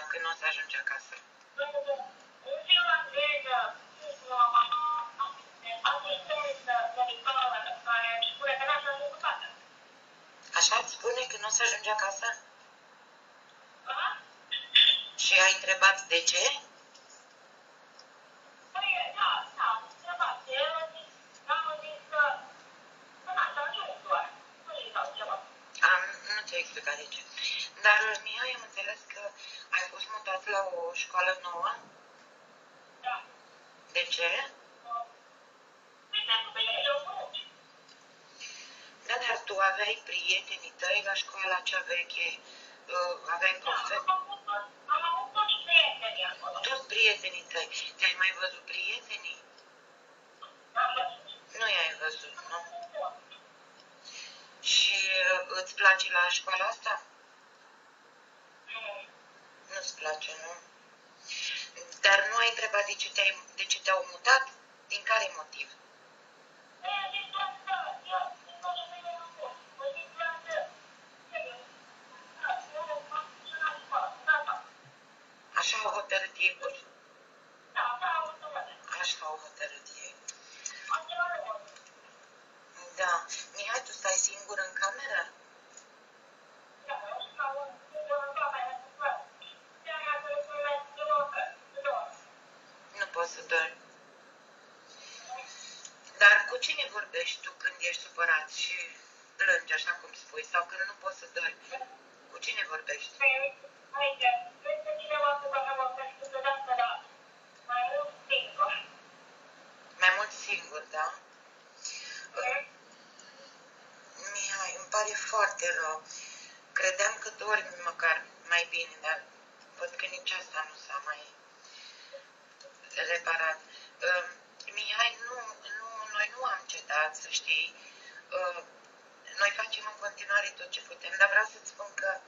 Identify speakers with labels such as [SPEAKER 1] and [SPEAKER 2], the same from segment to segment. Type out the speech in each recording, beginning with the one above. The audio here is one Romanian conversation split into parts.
[SPEAKER 1] când o să ajungi acasă? Așa îți spune când o să ajungi acasă? Și ai întrebat de ce? Nu ți-a explicat de ce. Dar, Mihai, am înțeles că ai fost mutat la o școală nouă? Da. De ce? Da, dar tu aveai prietenii tăi la școala cea veche, aveai profesori? Am avut toți prietenii acolo. Toți prietenii tăi. Ți-ai mai văzut prietenii? Am văzut. Nu i-ai văzut, nu? Și îți place la școala asta? Nu. Nu-ți place, nu? Dar nu ai întrebat de ce te-au mutat? Din care motiv? Așa au hotărât ei pur. Așa au hotărât ei. Da. Mihai, tu stai singur în cameră? Nu poți să dormi. Dar cu cine vorbești tu când ești supărat și plângi, așa cum spui, sau când nu poți să dormi? Cu cine vorbești? Mai mult singur, da? Mihai, îmi pare foarte rău. Credeam că dormi măcar mai bine, dar văd că nici asta nu s-a mai reparat. Mihai, noi nu am cetat, să știi. Noi facem în continuare tot ce putem, dar vreau să-ți spun că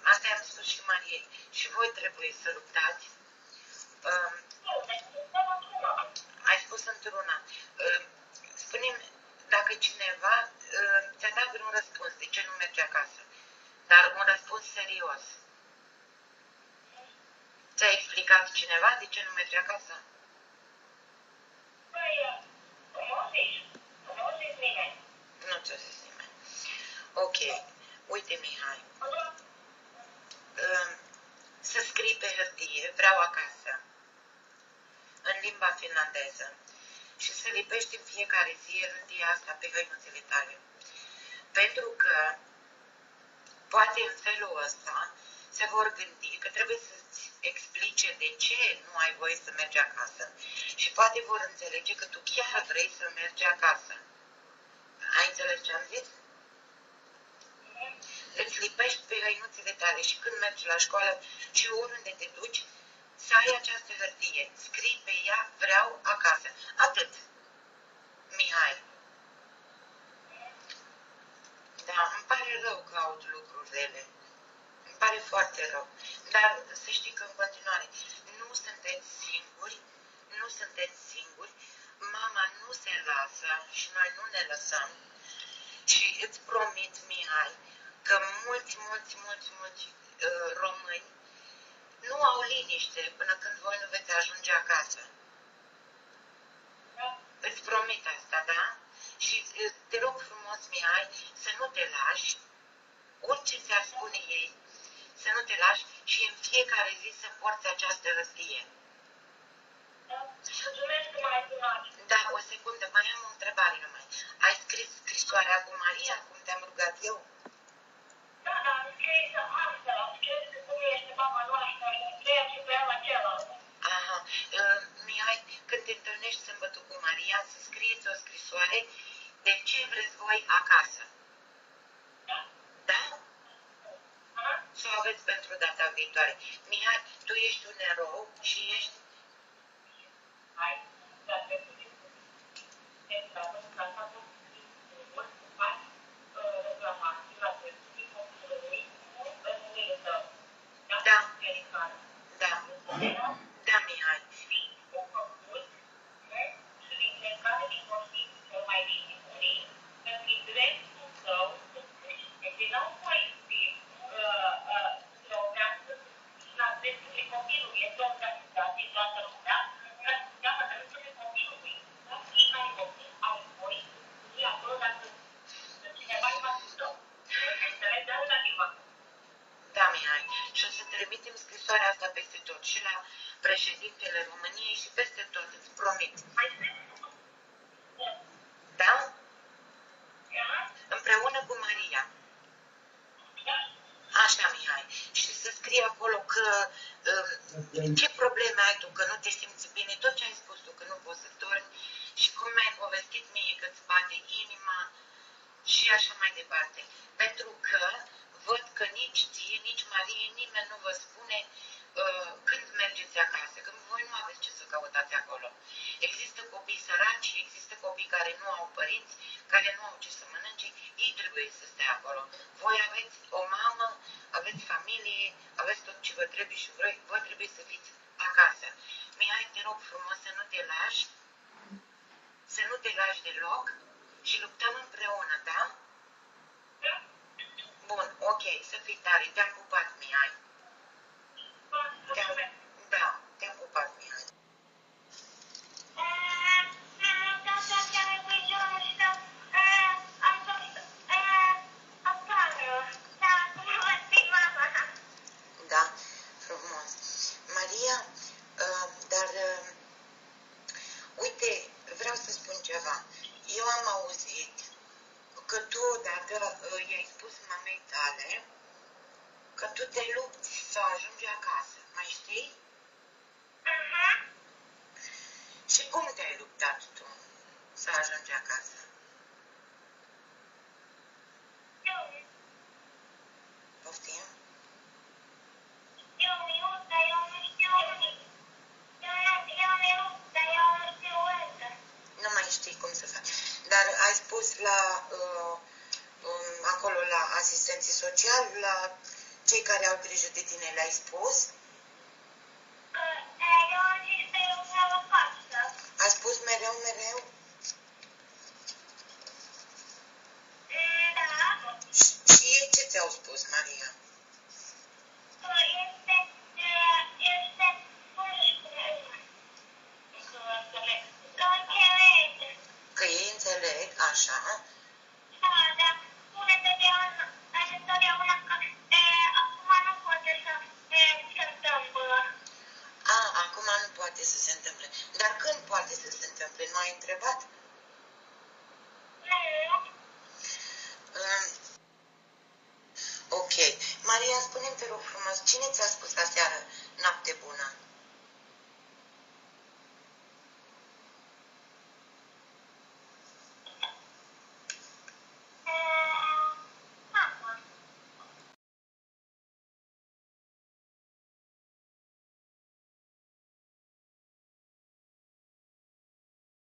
[SPEAKER 1] asta i-am spus și Mariei. Și voi trebuie să luptați. Ai spus într-una. Spune-mi dacă cineva ți-a dat vreun răspuns de ce nu merge acasă. Dar un răspuns serios. Ți-a explicat cineva de ce nu merge acasă? Nu ți-a zis nimeni. Ok. Uite, Mihai. Să scrii pe hârtie, vreau acasă, în limba finlandeză, și să lipești în fiecare zi hârtia asta pe hăinuțele tale. Pentru că poate în felul ăsta se vor gândi că trebuie să-ți explice de ce nu ai voie să mergi acasă și poate vor înțelege că tu chiar vrei să mergi acasă. Ai înțeles ce am zis? Îți lipești pe hăinuțele tale și când mergi la școală și oriunde te duci, să ai această hârtie. Scrii pe ea, vreau acasă. Atât. Mihai. Da, îmi pare rău că aud lucruri rele. Îmi pare foarte rău. Dar să știi că în continuare nu sunteți singuri, nu sunteți singuri, mama nu se lasă și noi nu ne lăsăm. Și îți promit, Mihai, că mulți români nu au liniște până când voi nu veți ajunge acasă. Îți promit asta, da? Și te rog frumos, Mihai, să nu te lași, orice ți-ar spune ei, să nu te lași și în fiecare zi să porți această hârtie. Da, o secundă, mai am o întrebare numai. Ai scris scrisoarea cu Maria, cum te-am rugat eu? Da, am scris asta, am scris cum este mama noastră și ceea ce vrea la celălalt. Aha, Mihai, când te întâlnești sâmbătă cu Maria, să scrieți o scrisoare de ce vreți voi acasă. Da? Da? Să o aveți pentru data viitoare. Mihai, tu ești un erou și ești... Hai, da, da, da, Mihai. scrisoarea asta peste tot, și la președintele României și peste tot, îți promit. Da? Împreună cu Maria. Așa, Mihai. Și să scrie acolo că ce probleme ai tu, că nu te simți bine, tot ce ai spus tu, că nu poți să dormi și cum mi-ai povestit mie că îți bate inima și așa mai departe. Pentru că văd că nici ție, nici Marie, nimeni nu vă spune când mergeți acasă, că voi nu aveți ce să căutați acolo. Există copii săraci, există copii care nu au părinți, care nu au ce să mănânce, ei trebuie să stea acolo. Voi aveți o mamă, aveți familie, aveți tot ce vă trebuie și voi trebuie să fiți acasă. Mihai, te rog frumos să nu te lași, să nu te lași deloc și luptăm împreună, da? Bun, ok, să fii tare, te-am pupat, Mihai. Da, te-am pupat, Mihai. Da, frumos. Maria, dar uite, vreau să spun ceva. Eu am auzit că tu odată i-ai spus mamei tale că tu te lupți să ajungi acasă, mai știi? Și cum te-ai luptat tu să ajungi acasă? Poftim? Nu mai știi cum să faci. Dar ai spus la acolo la asistenții sociali, la cei care au grijă de tine, le-ai spus? Ai spus mereu, mereu? Și ei ce ți-au spus, Maria? Că ei înțeleg, așa. Acum nu poate să se întâmple. Dar când poate să se întâmple? Nu ai întrebat? Ok. Maria, spune-mi, te rog frumos, cine ți-a spus aseară